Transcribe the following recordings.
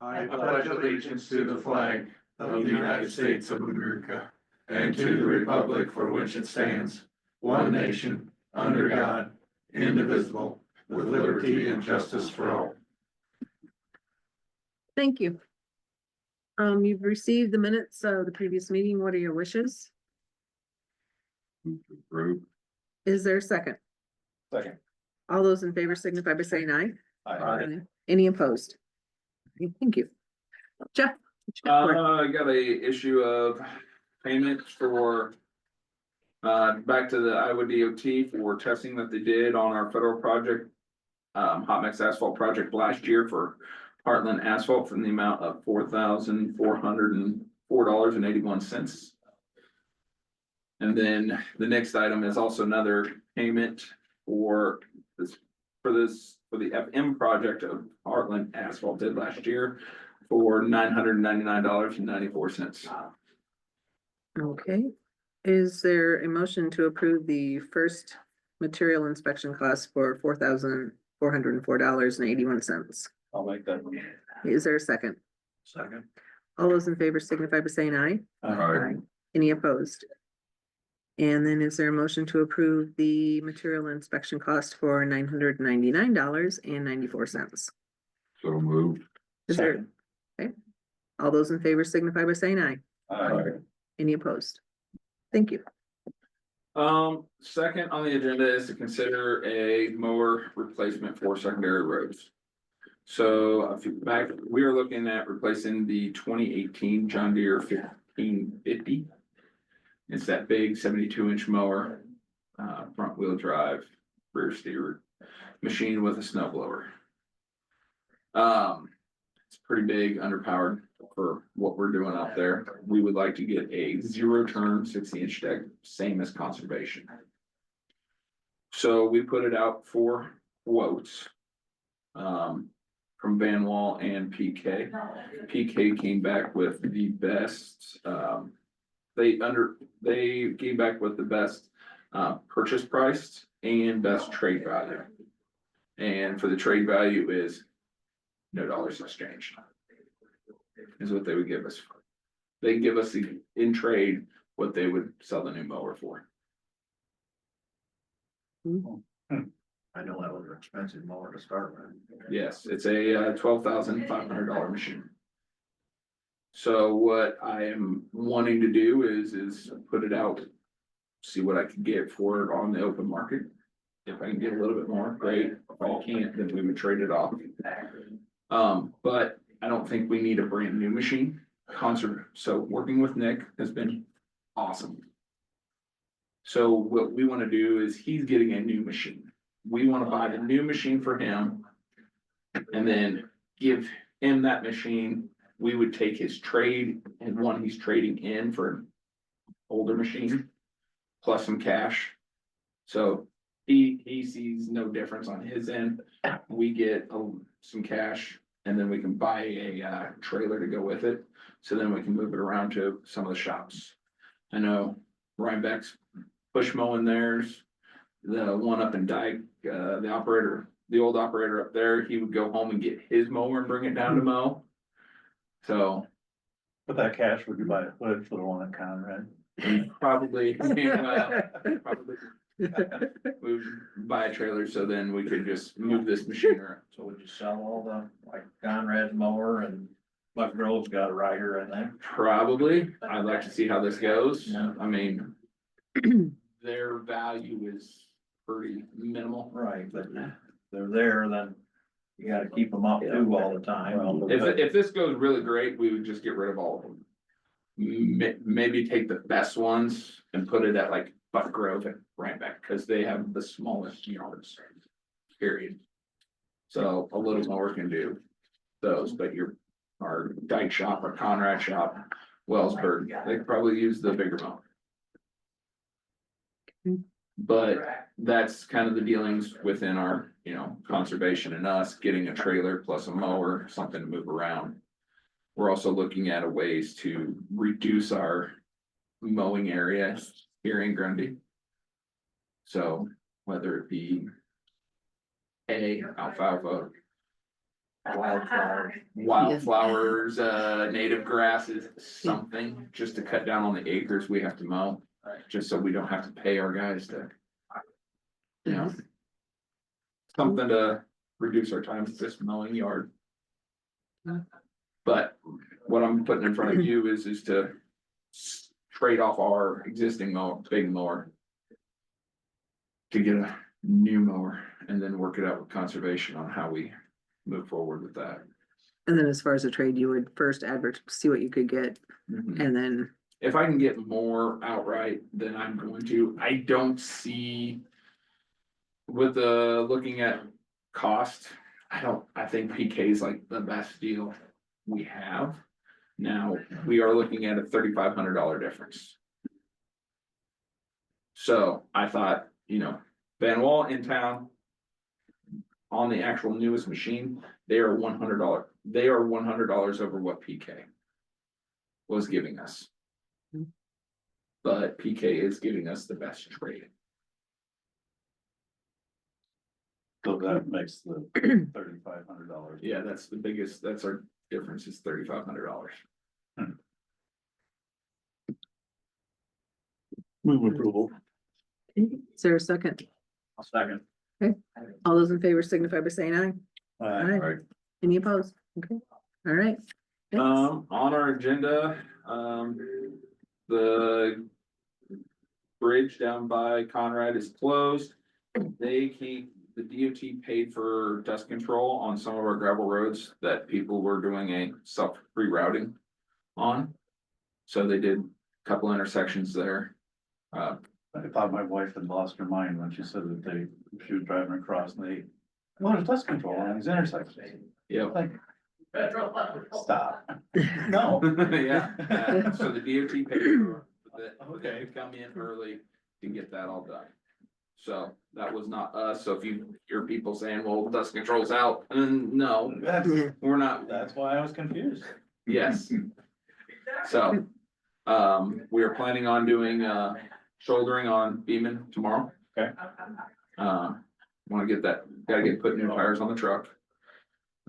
I pledge allegiance to the flag of the United States of America and to the republic for which it stands, one nation, under God, indivisible, with liberty and justice for all. Thank you. You've received the minutes of the previous meeting. What are your wishes? Approve. Is there a second? Second. All those in favor signify by saying aye. Aye. Any opposed? Okay, thank you. Jeff? what you got for us? I got a issue of payment for back to the Iowa DOT for testing that they did on our federal project. Hot mix asphalt project last year for Heartland Asphalt from the amount of $4,404.81. And then the next item is also another payment for the FM project of Heartland Asphalt did last year for $999.94. Okay, is there a motion to approve the first material inspection cost for $4,404.81? I'll make that. Is there a second? Second. All those in favor signify by saying aye. Aye. Any opposed? And then is there a motion to approve the material inspection cost for $999.94? So moved. Is there? Okay, all those in favor signify by saying aye. Aye. Any opposed? Thank you. Second on the agenda is to consider a mower replacement for secondary roads. So we are looking at replacing the 2018 John Deere 1550. It's that big 72-inch mower, front wheel drive, rear steer machine with a snow blower. It's pretty big, underpowered for what we're doing out there. We would like to get a 0-turn 60-inch deck, same as conservation. So we put it out for quotes from Van Wall and PK. PK came back with the best. They came back with the best purchase price and best trade value. And for the trade value is no dollars exchanged. Is what they would give us. They give us in trade what they would sell the new mower for. I know that was an expensive mower to start with. Yes, it's a $12,500 machine. So what I am wanting to do is put it out, see what I can get for it on the open market. If I can get a little bit more, great. If I can't, then we would trade it off. But I don't think we need a brand new machine. So working with Nick has been awesome. So what we want to do is he's getting a new machine. We want to buy the new machine for him and then give him that machine. We would take his trade and one he's trading in for an older machine plus some cash. So he sees no difference on his end. We get some cash and then we can buy a trailer to go with it. So then we can move it around to some of the shops. I know Rhinebeck's push mowing theirs. The one up in Dyke, the old operator up there, he would go home and get his mower and bring it down to mow. So. With that cash, would you buy a hood for the one at Conrad? Probably, probably. We would buy a trailer, so then we could just move this machine around. So would you sell all the, like Conrad's mower and Buck Grove's got a rider in there? Probably, I'd like to see how this goes. Yeah. I mean, their value is pretty minimal. Right, but they're there, then you gotta keep them up too all the time. If this goes really great, we would just get rid of all of them. Maybe take the best ones and put it at like Buck Grove and Rhinebeck, because they have the smallest yards, period. So a little mower can do those, but our Dyke shop or Conrad shop, Wellsburg, they could probably use the bigger mower. But that's kind of the dealings within our, conservation and us getting a trailer plus a mower, something to move around. We're also looking at ways to reduce our mowing area here in Grundy. So whether it be hay, alfalfa, wildflowers, native grasses, something, just to cut down on the acres we have to mow. Just so we don't have to pay our guys to. You know. Something to reduce our time just mowing yard. But what I'm putting in front of you is to trade off our existing mower, big mower. To get a new mower and then work it out with conservation on how we move forward with that. And then as far as the trade, you would first see what you could get, Mhm. and then, If I can get more outright, then I'm going to. I don't see. With the looking at cost, I think PK is like the best deal we have. Now, we are looking at a $3,500 difference. So I thought, Van Wall in town. On the actual newest machine, they are $100. They are $100 over what PK. Was giving us. But PK is giving us the best trade. So that makes the $3,500. Yeah, that's the biggest, that's our difference is $3,500. Move approval. is there a second? I'll second. All those in favor signify by saying aye. Aye. Aye. Any opposed? Okay, all right. Thanks. On our agenda, the bridge down by Conrad is closed. The DOT paid for dust control on some of our gravel roads that people were doing a self rerouting on. So they did a couple intersections there. I thought my wife had lost her mind when she said that she was driving across and there's dust control on these intersections. Yep. Like, stop. No. Yeah, so the DOT paid for that. Okay. They come in early to get that all done. So that was not us. So if you hear people saying, well, dust control's out, and no, we're not. That's why I was confused. Yes. So, we are planning on doing, shouldering on Beeman tomorrow. Okay. Wanna get that, gotta get put new tires on the truck.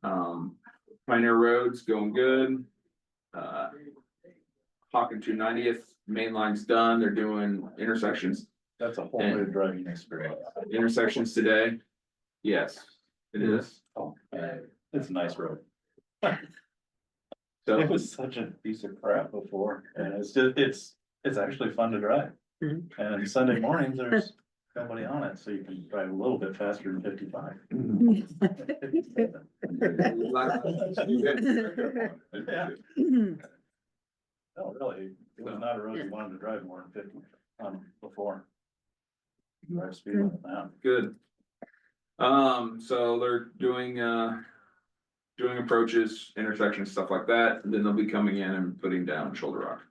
Pioneer Road's going good. Hawken 290th, main line's done. They're doing intersections That's a whole new driving experience. today. Yes, it is. Oh, it's a nice road. So. It was such a piece of crap before, and it's actually fun to drive. Mhm. And Sunday mornings, there's nobody on it, so you can drive a little bit faster than 55. No, really, it was not a road you wanted to drive more than 50 on before. Drive speed limit now. Good. So they're doing approaches, intersections, stuff like that, and then they'll be coming in and putting down shoulder rock.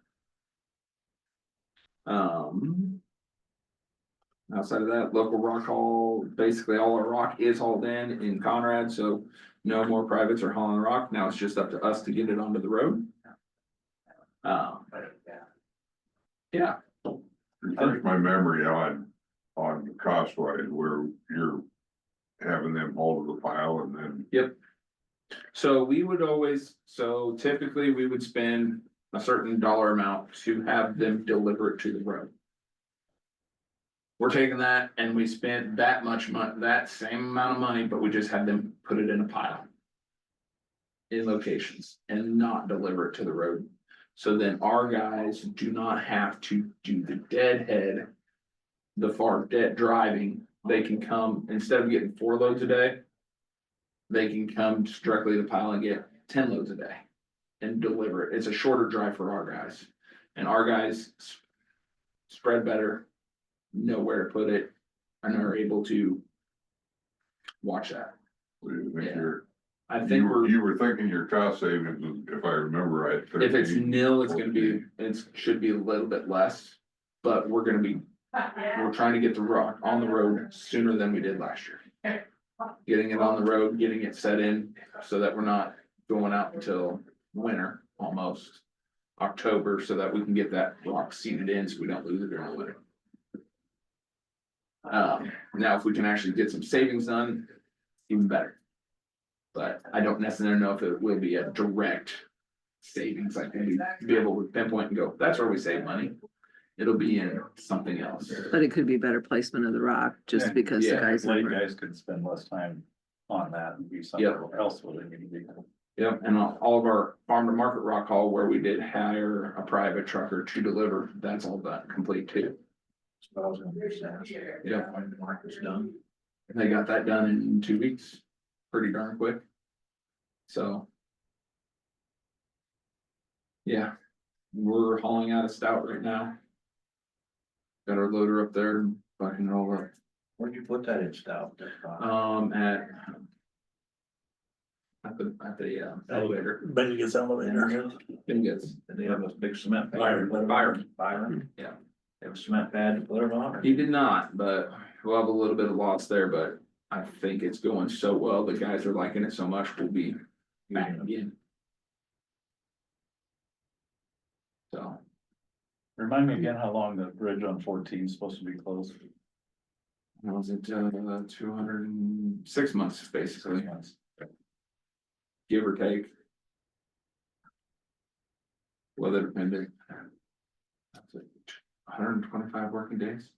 Outside of that, local rock haul, basically all our rock is hauled in Conrad, so no more privates are hauling rock. Now it's just up to us to get it onto the road. Yeah, Refresh my memory on the cost wise, where you're having them hold the pile and then. yep. So we would always, so typically we would spend a certain dollar amount to have them deliver it to the road. We're taking that and we spent that much money, that same amount of money, but we just had them put it in a pile. In locations and not deliver it to the road. So then our guys do not have to do the deadhead. The far dead driving, they can come, instead of getting 4 loads a day. They can come just directly to the pile and get 10 loads a day. And deliver it. It's a shorter drive for our guys. And our guys spread better. Know where to put it. And are able to watch that. I think You were thinking your cost savings, if I remember right. if it's 13, nil, it's gonna be, 14. it should be a little bit less. But we're trying to get the rock on the road sooner than we did last year. Getting it on the road, getting it set in so that we're not going out until winter, almost October, so that we can get that rock seeded in so we don't lose it during the winter. Now, if we can actually get some savings done, even better. But I don't necessarily know if it will be a direct savings, like maybe be able to pinpoint and go, that's where we save money. It'll be in something else. But it could be better placement of the rock, just Yeah. because the Yeah, guys. Late guys could spend less time on that and be somewhere else where they need to be. Yep, and all of our farm to market rock haul where we did hire a private trucker to deliver, that's all done, complete too. So I was gonna say, Yeah. when the market's done. And they got that done in 2 weeks, pretty darn quick. So. Yeah, we're hauling out a stout right now. Got our loader up there, and bucking it all up. Where'd you put that in stout? At the elevator. Benny's elevator. Bingus. Did they have a big cement? Byron. Byron? Yeah. They have a cement pad to put it on? or- He did not, but we'll have a little bit of loss there, but I think it's going so well. The guys are liking it so much, we'll be back again. So, Remind me again how long the bridge on 14 is supposed to be closed? how was it, 206 months, basically, give or take. Weather dependent. 125 working days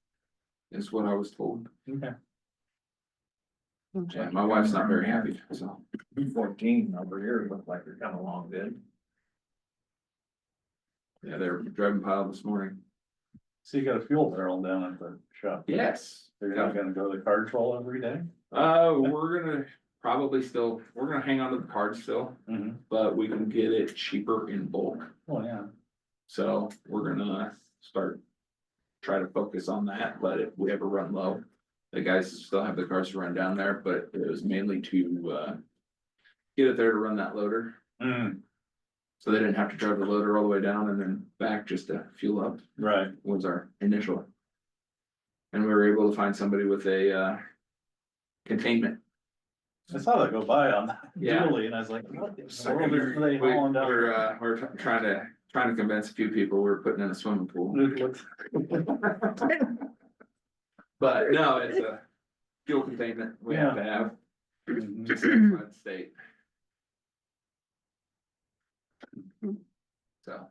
is what I was told. Okay. Yeah, my wife's not very happy, so. 14 over here look like they're coming along good. Yeah, they're driving pile this morning. So you got a fuel barrel down at the shop? Yes. They're not gonna go to the card troll every day? We're gonna probably still, we're gonna hang on to the card still, Mm-hmm. but we can get it cheaper in bulk. Oh, yeah. So we're gonna try to focus on that, but if we ever run low, the guys still have the cars to run down there, but it was mainly to, get it there to run that loader. Mm, So they didn't have to drive the loader all the way down and then back just to fuel up right. was our initial. And we were able to find somebody with a, containment. I saw that go by on Yeah. Julie and I was like, what in the world are they hauling down? We're trying to convince a few people we're putting in a swimming pool. But no, it's a fuel containment we have to have. Mhm. Just certified state. So,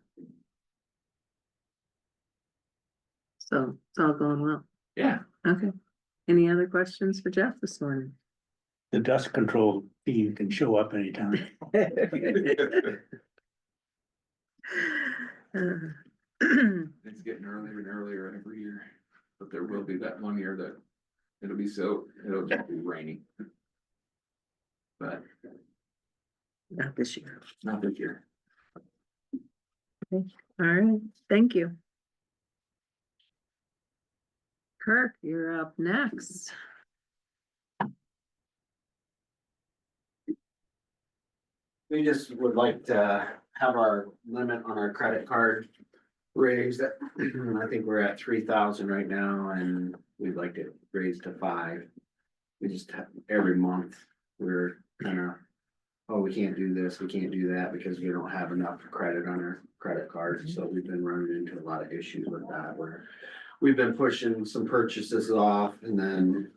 So it's all going well. yeah, Okay. Any other questions for Jeff this morning? The dust control team can show up anytime. it's getting earlier and earlier every year, but there will be that one year that it'll just be rainy. But Not this year. not this year. All right, thank you. Kirk, you're up next. We just would like to have our limit on our credit card raised. I think we're at 3,000 right now and we'd like to raise to 5. We just have, every month, we're kind of, oh, we can't do this, we can't do that because we don't have enough credit on our credit cards. So we've been running into a lot of issues with that where we've been pushing some purchases off and then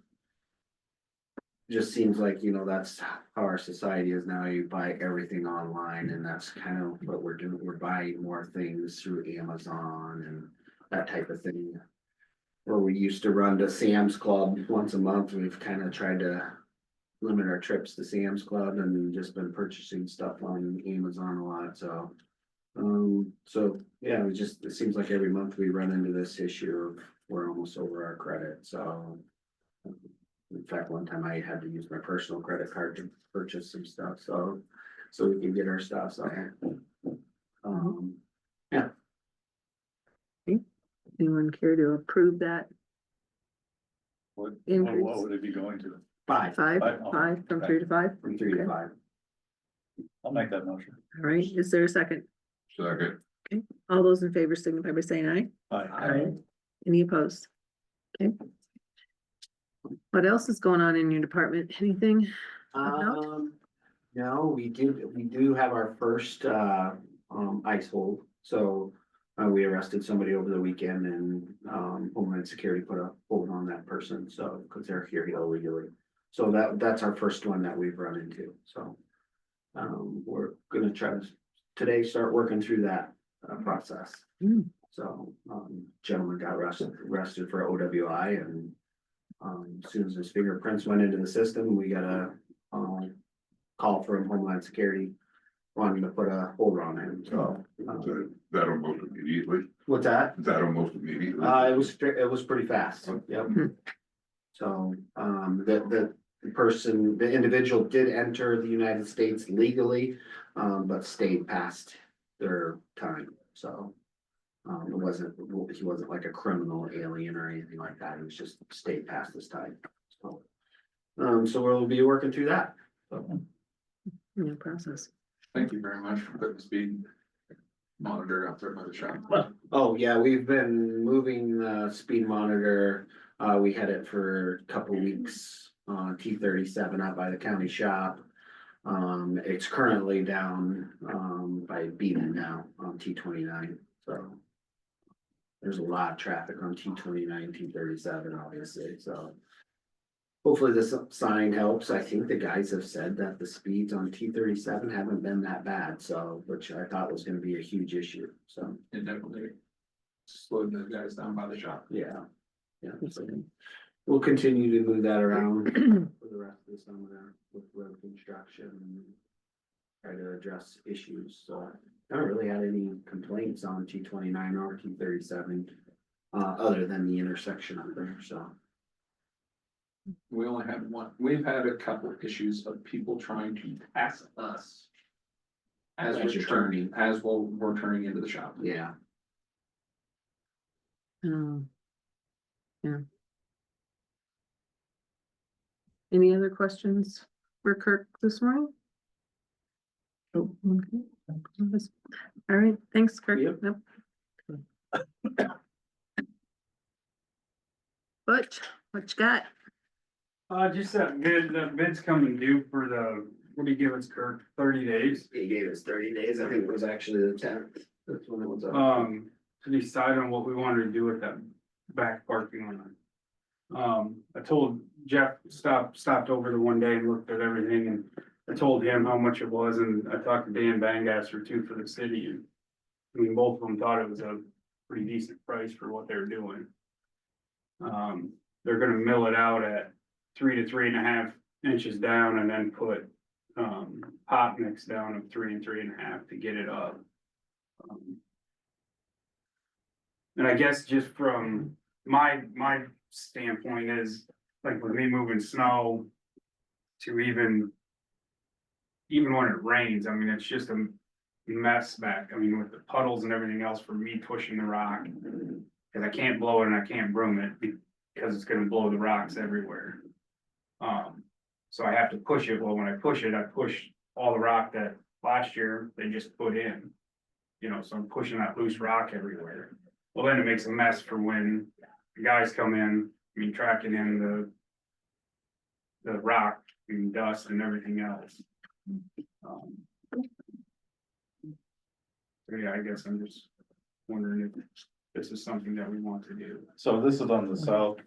just seems like, you know, that's how our society is now. You buy everything online and that's kind of what we're doing. We're buying more things through Amazon and that type of thing. Where we used to run to Sam's Club once a month, we've kind of tried to limit our trips to Sam's Club and just been purchasing stuff on Amazon a lot, so. So, yeah, it seems like every month we run into this issue of we're almost over our credit, so. In fact, one time I had to use my personal credit card to purchase some stuff, so we can get our stuff, so. Yeah, Anyone care to approve that? What Increase. would it be going to? 5 Five, Oh, five from okay. 3 to 5? from 3 to Okay. 5. I'll make that motion. All right, is there a second? Second. All those in favor signify by saying aye. Aye. Any opposed? Okay. What else is going on in your department? Anything? No, we do have our first, ice hold, so. We arrested somebody over the weekend and, Homeland Security put a hold on that person, so, cause they're here illegally. So that's our first one that we've run into, so. We're gonna try to today start working through that process. Hmm. So, gentleman got arrested for OWI and. As soon as his fingerprints went into the system, we got a, call from Homeland Security. Wanting to put a hold on him, so. That almost immediately, What's that? that almost immediately. It was pretty fast, yep. Hmm. So, the individual did enter the United States legally, but stayed past their time, so. He wasn't like a criminal alien or anything like that, he was just stayed past his time, so. So we'll be working through that, so. New process. Thank you very much for putting the speed monitor out there by the shop. Oh, yeah, we've been moving the speed monitor, we had it for a couple weeks on T-37 out by the county shop. It's currently down, by Beaton now on T-29, so. There's a lot of traffic on T-29, T-37, obviously, so. Hopefully this sign helps. I think the guys have said that the speeds on T-37 haven't been that bad, so, which I thought was gonna be a huge issue, so, It definitely slowed the guys down by the shop. yeah. Yeah, so we'll continue to move that around for the rest of the summer with road construction. And try to address issues, so I haven't really had any complaints on T-29 or T-37. Other than the intersection up there, so. We only had one, we've had a couple of issues of people trying to pass us. As As we're you're turning, as we're turning into the shop. Yeah, Yeah. Any other questions for Kirk this morning? Oh, okay. All right, thanks, Kirk. Yep. Yep. Butch, what you got? Just that bid's coming due for the, what do you give us, Kirk, 30 days? he gave us 30 days, I think it was actually the 10th, that's when it was up. To decide on what we wanted to do with that back parking lot. I told Jeff, stopped over the one day and looked at everything, and I told him how much it was, and I talked to Dan Bangasser too for the city, and I mean, both of them thought it was a pretty decent price for what they're doing. They're gonna mill it out at 3 to 3.5 inches down and then put, hot mix down of 3 and 3.5 to get it up. And I guess just from my standpoint is, like with me moving snow to even when it rains, I mean, it's just a mess back, I mean, with the puddles and everything else for me pushing the rock. Cause I can't blow it and I can't broom it because it's gonna blow the rocks everywhere. So I have to push it, well, when I push it, I push all the rock that last year they just put in. You know, so I'm pushing that loose rock everywhere. Well, then it makes a mess for when the guys come in, I mean, tracking in the rock and dust and everything else. So yeah, I guess I'm just wondering if this is something that we want to do. So this is on the south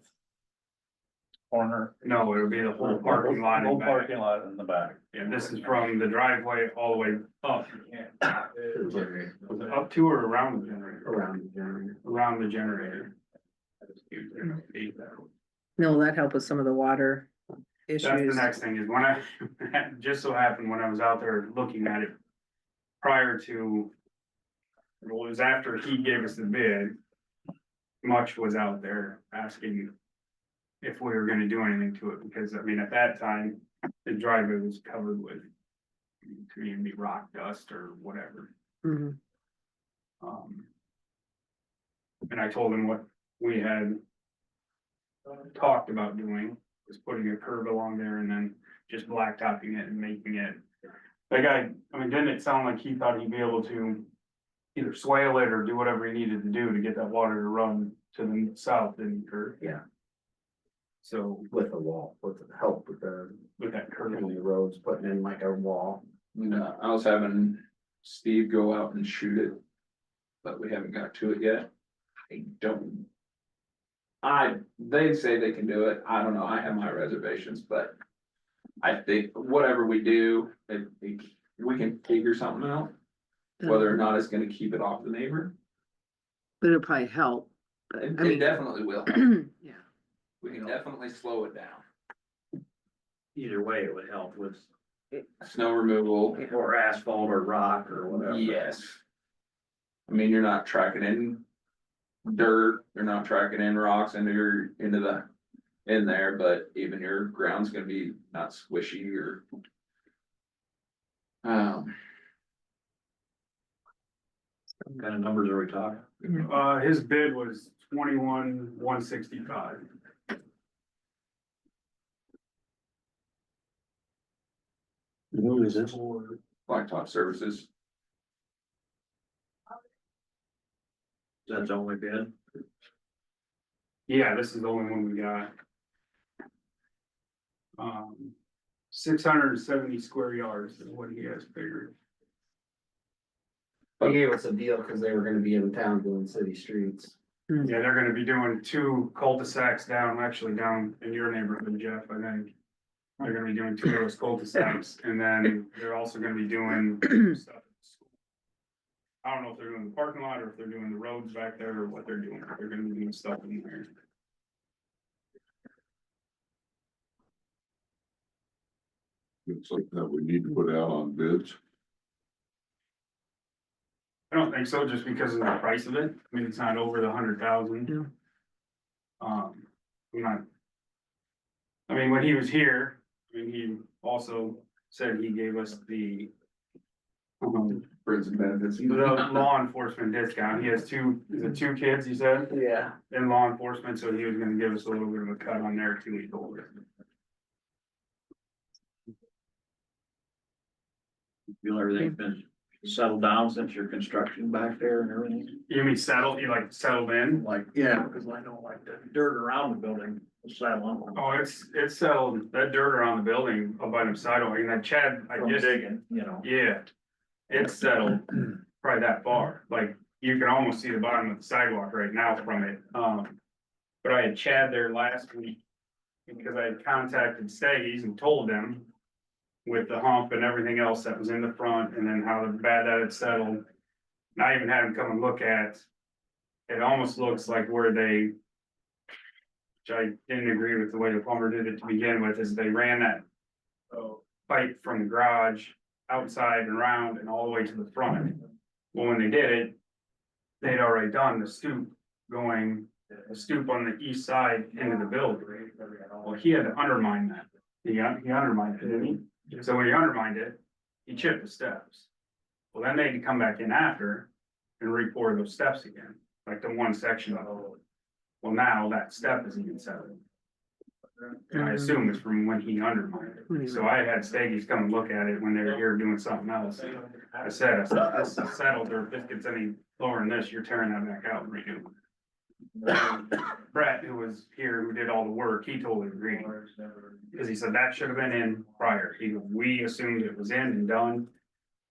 corner. No, it'll be the whole parking lot Whole in back. parking lot in the back. And this is from the driveway all the way up. To the generator. Was it up to or around the generator? Around the generator. Around the generator. No, that help with some of the water That's the issues. next thing is when I, just so happened when I was out there looking at it prior to, well, it was after he gave us the bid. Much was out there asking if we were gonna do anything to it, because I mean, at that time, the driveway was covered with community rock dust or whatever. Mhm. And I told him what we had talked about doing, was putting a curb along there and then just blacktopping it and making it. That guy, I mean, didn't it sound like he thought he'd be able to either swale it or do whatever he needed to do to get that water to run to the south, didn't he, Kurt? Yeah. So With the wall, with the help with the with that curb, county roads, putting in like a wall. No, I was having Steve go out and shoot it, but we haven't got to it yet. They say they can do it. I don't know. I have my reservations, but I think whatever we do, we can figure something out, whether or not it's gonna keep it off the neighbor. But it'll probably help, but I It mean, definitely will. yeah. We can definitely slow it down. Either way, it would help with, Snow removal, or asphalt or rock or whatever. yes. I mean, you're not tracking in dirt, you're not tracking in rocks in there, but even your ground's gonna be not squishy or. What kind of numbers are we talking? His bid was 21,165. Who is this? Blacktop Services, That's the only bid? Yeah, this is the only one we got. 670 square yards is what he has figured. They gave us a deal because they were gonna be in town doing city streets. Yeah, they're gonna be doing 2 cul-de-sacs down, actually down in your neighborhood, Jeff, I think. They're gonna be doing 2 of those cul-de-sacs, and then they're also gonna be doing stuff at the school. I don't know if they're doing the parking lot or if they're doing the roads back there or what they're doing, but they're gonna be doing stuff in there. It's something that we need to put out on bids. I don't think so, just because of the price of it. I mean, it's not over the 100,000. Yeah. I'm not. I mean, when he was here, I mean, he also said he gave us the friends and benefits. the law enforcement discount. He has is it 2 kids, he said, Yeah. in law enforcement, so he was gonna give us a little bit of a cut on there too, he told us. Feel everything's been settled down since your construction back there and everything? You mean settled, you like settled in? Like, yeah, because I know like the dirt around the building was settling. Oh, it's settled, that dirt around the building up by the sidewalk, and that Chad, I From just, digging, you know. yeah. It's settled probably that far, like you can almost see the bottom of the sidewalk right now from it, But I had Chad there last week because I had contacted Staggy's and told them with the hump and everything else that was in the front and then how bad that had settled. And I even had him come and look at, it almost looks like where they, which I didn't agree with the way the plumber did it to begin with, is they ran that pipe from the garage outside and around and all the way to the front. Well, when they did it, they'd already done the stoop on the east side into the building. Well, he had to undermine that. He undermined it, didn't he? So when he undermined it, he chipped the steps. Well, then they could come back in after and re-pour those steps again, like the one section of it. Well, now that step is even settled. And I assume it's from when he undermined it. So I had Staggy's come and look at it when they were here doing something else. I said, this is settled, or if this gets any lower than this, you're tearing that back out and redoing it. Brett, who was here, who did all the work, he totally agreed. Because he said that should have been in prior. We assumed it was in and done.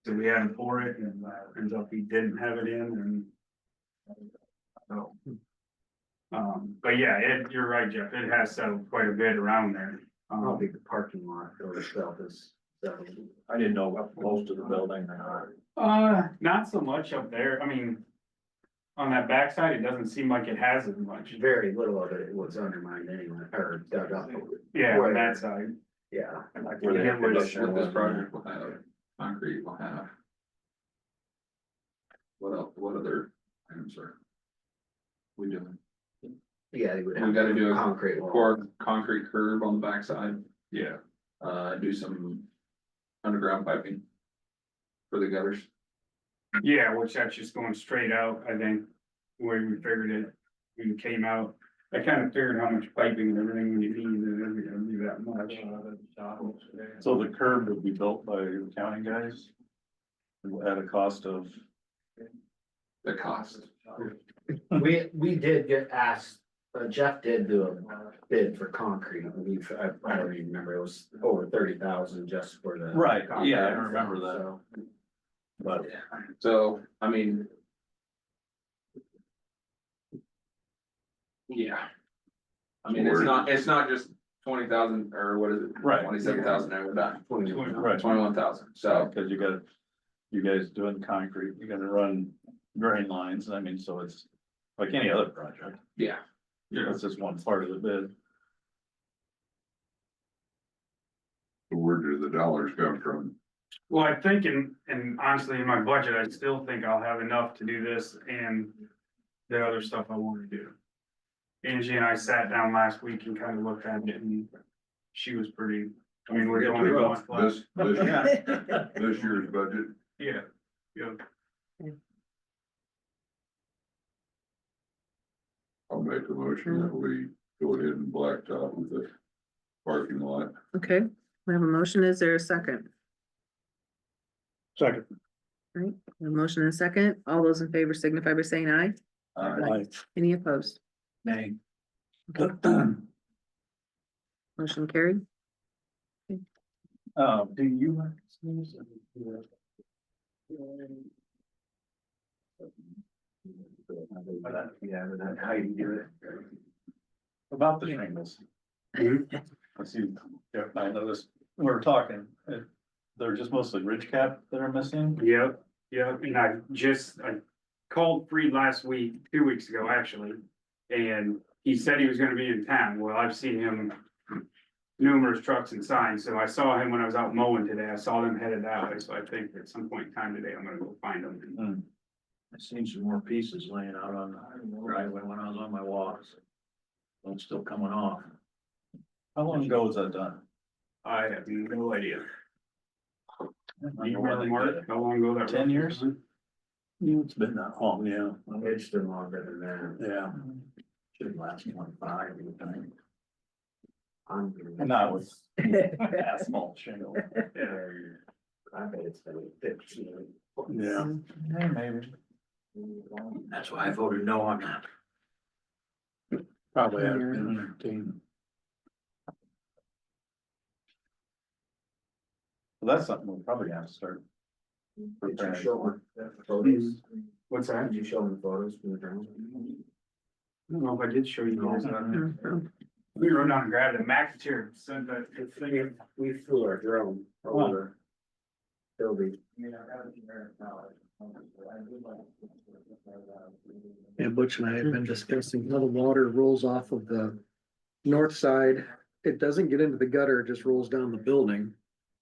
So we had him pour it and ends up he didn't have it in and. So. But yeah, you're right, Jeff. It has settled quite a bit around there. How big the parking lot or itself is settled. I didn't know what most of the building or not. Not so much up there. I mean. On that backside, it doesn't seem like it has as much. Very little of it was undermined anyway, or dug up. Yeah, on that side. Yeah. Like With where they this had with this project, we'll have concrete, we'll have. What else, what other items are we doing? Yeah, they would We have. gotta do a concrete wall. Pour concrete curb on the backside, Yeah. do some underground piping for the gutters. Yeah, which that's just going straight out, I think, the way we figured it, when it came out. I kind of figured how much piping and everything we need, and it wasn't gonna be that much. So the curb would be built by the county guys? At a cost of? The cost. We did get asked, Jeff did do a bid for concrete, I don't even remember, it was over 30,000 just for the. Right, yeah, I concrete, remember that. so. But So, I mean. Yeah. I mean, it's not just 20,000, or what is it? Right. 27,000, and we're done, Right. 21,000, so. Cause you guys doing concrete, you gotta run drain lines, I mean, so it's like any other project. Yeah. It's just one part of the bid. Where do the dollars come from? Well, I think and honestly, in my budget, I still think I'll have enough to do this and the other stuff I want to do. Angie and I sat down last week and kind of looked at it and she was pretty, I mean, we're going to go. This year's budget, Yeah, yeah. I'll make a motion that we go ahead and blacktop with the parking lot. Okay, we have a motion. Is there a second? Second. Right, a motion and a second. All those in favor signify by saying aye. Aye. Any opposed? Nay. Motion carried. Do you? Yeah, but that, how you do it. About the shingles. Let's see, yeah, I noticed, we were talking, they're just mostly ridge cap that are missing. Yep, yep, and I called Freed last week, 2 weeks ago, actually. And he said he was gonna be in town. Well, I've seen him numerous trucks and signs, so I saw him when I was out mowing today. I saw them headed that way, so I think at some point in time today, I'm gonna go find them. I seen some more pieces laying out on the driveway when I was on my walks. One's still coming off. How long ago was that done? I have no idea. I Do don't you know when remember, they Mark, did it. how long ago that? 10 years? It's been that long, yeah, It's been longer than that. yeah. Should last 25, you think. And that was asphalt shingle. I bet it's been 15. Yeah. Yeah, maybe. That's why I voted no on that. Probably has been 15. Well, that's something we'll probably have to start. Did you preparing show for. them the photos? What's that? Did you show them the photos from the ground? I don't know if I did show you guys. Mhm. We rode down and grabbed it. McAteer sent that thing. We flew our drone over the building. Yeah, Butch and I have been discussing how the water rolls off of the north side. It doesn't get into the gutter, it just rolls down the building.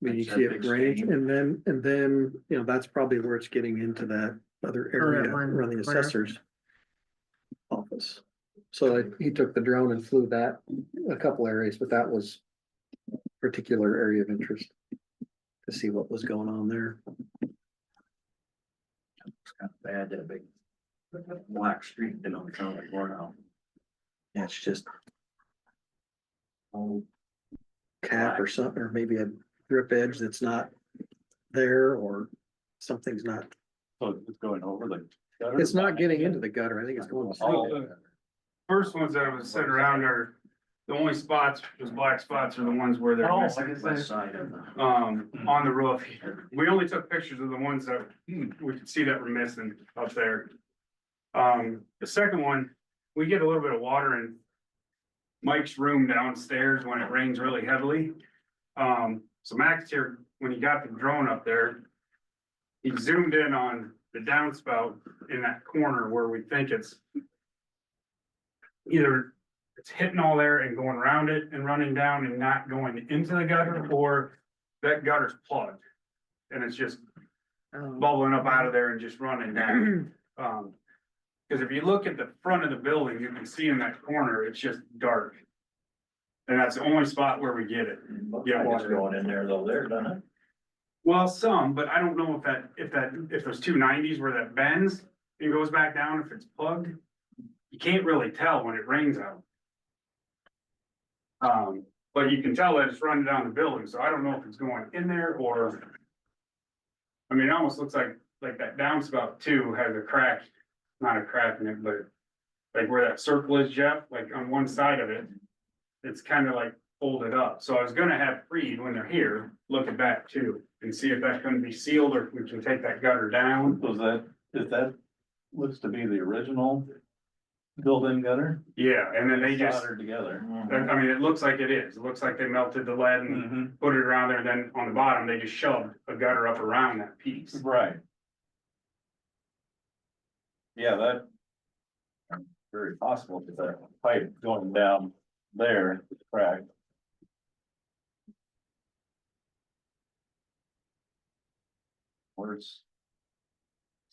I mean, you That's see that it big range, stain. and then, you know, that's probably where it's getting into that other area one around the corner. assessor's office. So he took the drone and flew that a couple areas, but that was a particular area of interest to see what was going on there. It's kind of bad, that big black streak that don't count like more now. Yeah, it's just old cap or something, or maybe a drip edge that's not there, or something's not, So it's going over the. gutter? it's not getting into the gutter. I think it's going. Oh, the first ones that was sitting around are, the only spots, those black spots are the ones where they're Oh, missing. West side of the. On the roof. We only took pictures of the ones that we could see that were missing up there. The second one, we get a little bit of water in Mike's room downstairs when it rains really heavily. So Max here, when he got the drone up there, he zoomed in on the downspout in that corner where we think it's either it's hitting all there and going around it and running down and not going into the gutter, or that gutter's plugged. And it's just Oh. bubbling up out of there and just running down. Cause if you look at the front of the building, you can see in that corner, it's just dark. And that's the only spot where we get it. Yeah, It's water. going in there though, there, doesn't it? Well, some, but I don't know if those 290s where that bends and goes back down, if it's plugged. You can't really tell when it rains out. But you can tell that it's running down the building, so I don't know if it's going in there or. I mean, it almost looks like that downspout too has a crack, not a crack in it, but. Like where that circle is, Jeff, like on one side of it. It's kind of like folded up, so I was gonna have Freed when they're here, look at that too, and see if that can be sealed or if we can take that gutter down. Was that, if that looks to be the original built-in gutter? Yeah, and then they just, Soldered together. I mean, it looks like it is. It looks like they melted the lead and Mhm. put it around there, and then on the bottom, they just shoved a gutter up around that piece. Right. Yeah, that. Very possible, because that pipe going down there, is cracked. Where's?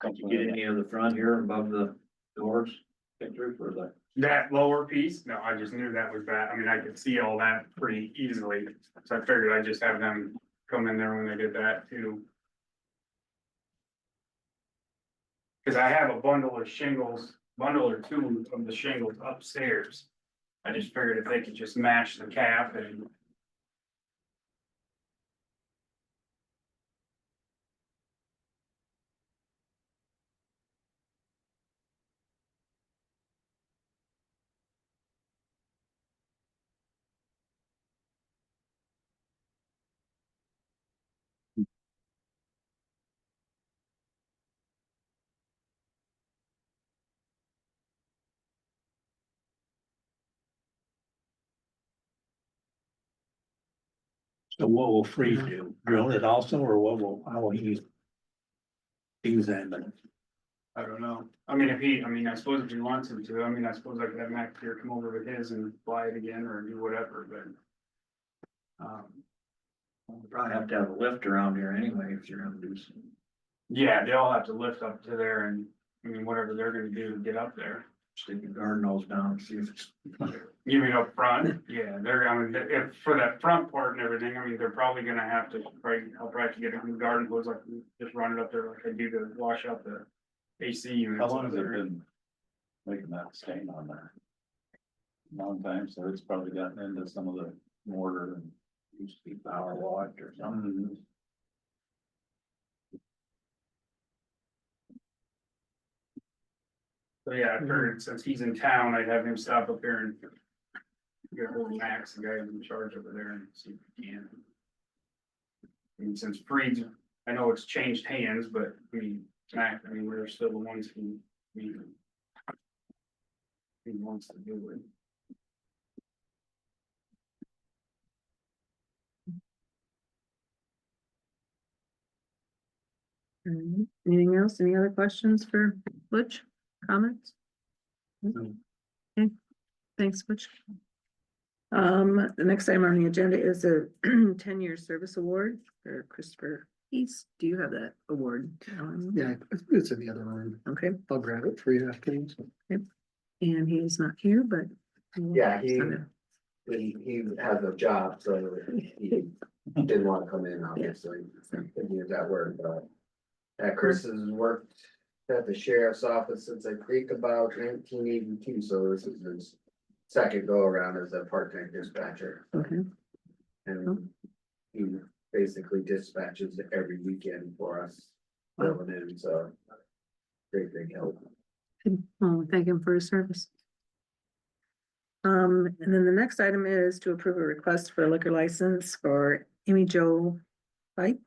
Did you get any of the front here above the doors? Picture for the. That lower piece, no, I just knew that was bad. I mean, I could see all that pretty easily. So I figured I'd just have them come in there when they did that too. Cause I have a bundle of shingles, bundle or two of the shingles upstairs. I just figured if they could just match the cap and. So what will Free do? Drill it also, or how will he examine it? I don't know. I mean, I suppose if he wants him to, I suppose I could have Mac here come over with his and fly it again or do whatever, but. We'll probably have to have a lift around here anyway, if you're gonna do some. Yeah, they all have to lift up to there and, whatever they're gonna do to get up there. Stick your garden hose down and see if it's. You mean up front? Yeah, if, for that front part and everything, they're probably gonna have to, I'll probably have to get a new garden hose, like, just run it up there like I do to wash out the AC units. How long up has it there. been making that stain on there? Long time, so it's probably gotten into some of the mortar and Used to be power washed or something. So yeah, I figured since he's in town, I'd have him stop up here and get hold of Max, the guy who's in charge over there, and see if he can. And since Freed's, I know it's changed hands, but Max, we're still the ones who, he wants to do it. All right. Anything else? Any other questions for Butch? Comments? Okay, thanks, Butch. The next item on the agenda is a 10-year service award for Christopher East. Do you have that award? Yeah, it's in the other room. Okay, I'll grab it for you afterwards. and he's not here, but. Yeah, he has a job, so he didn't wanna come in, obviously, and he was at work, but. Chris has worked at the sheriff's office since I think about 1982, so this is his second go around as a part-time dispatcher. Okay, And he basically dispatches every weekend for us, filling in, so. Great, big help. good. Well, thank him for his service. And then the next item is to approve a request for a liquor license for Amy Jo Pike.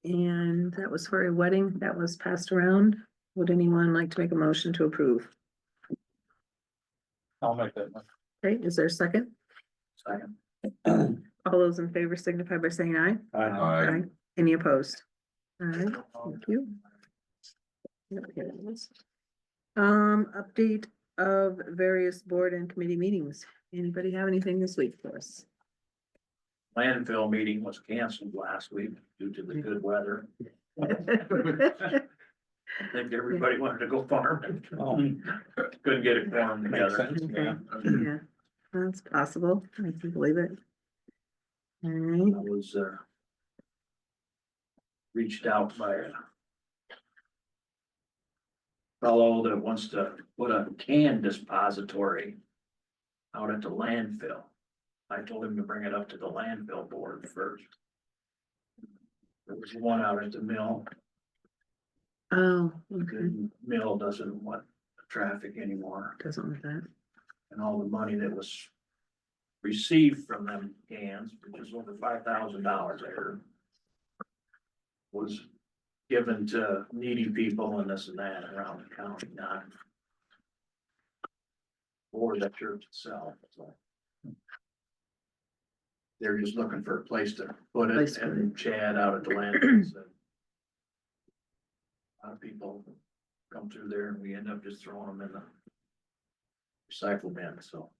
And that was for a wedding that was passed around. Would anyone like to make a motion to approve? I'll make that. Okay, is there a second? Second. All those in favor signify by saying aye. Aye. Any opposed? All right, thank you. Yep, here it is. Update of various board and committee meetings. Anybody have anything this week for us? Landfill meeting was canceled last week due to the good weather. I think everybody wanted to go farm. Couldn't get it farmed Makes together. sense, yeah. Yeah, that's possible. I can believe it. All right, I was, reached out by a fellow that wants to put a can dispository out at the landfill. I told him to bring it up to the landfill board first. There was one out at the mill. oh, okay, The mill doesn't want traffic anymore, doesn't want that. and all the money that was received from them cans, which is over $5,000, I heard, was given to needy people and this and that around the county, not or the church itself, so. They're just looking for a place to put Place it, for and Chad out at the landfill said. A lot of people come through there and we end up just throwing them in the recycle bin, so.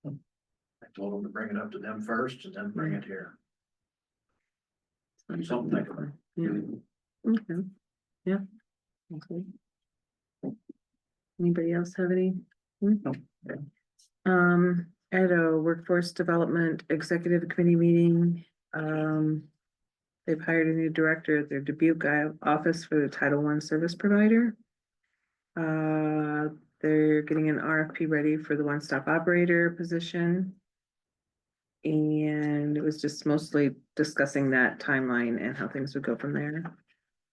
I told them to bring it up to them first and then bring it here. Something to think about. Yeah, okay, yeah. Okay. Anybody else have any? No. At a workforce development executive committee meeting, they've hired a new director at their Dubuque office for the Title I service provider. They're getting an RFP ready for the one-stop operator position. And it was just mostly discussing that timeline and how things would go from there.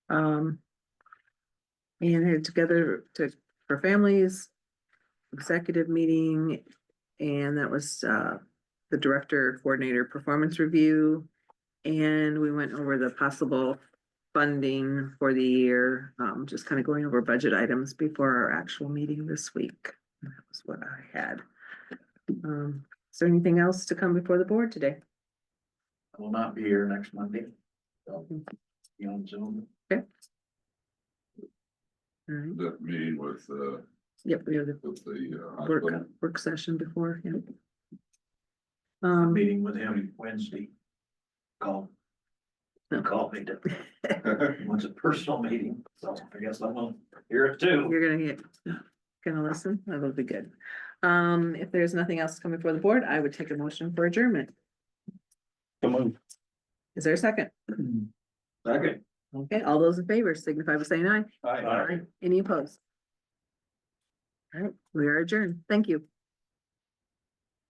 And had together for families, executive meeting, and that was the director coordinator performance review. And we went over the possible funding for the year, just kind of going over budget items before our actual meeting this week. That was what I had. Is there anything else to come before the board today? I will not be here next Monday. So, be on Zoom. All right, That meeting with, yep, we have the with the, hospital. work session before, yeah. Meeting with him Wednesday. Call. No. Call me to, it was a personal meeting, so I guess I'm gonna hear it too. You're gonna listen, that'll be good. If there's nothing else coming before the board, I would take a motion for adjournment. Come on. Is there a second? Second. Okay, all those in favor signify by saying aye. Aye. Any opposed? All right, we are adjourned. Thank you.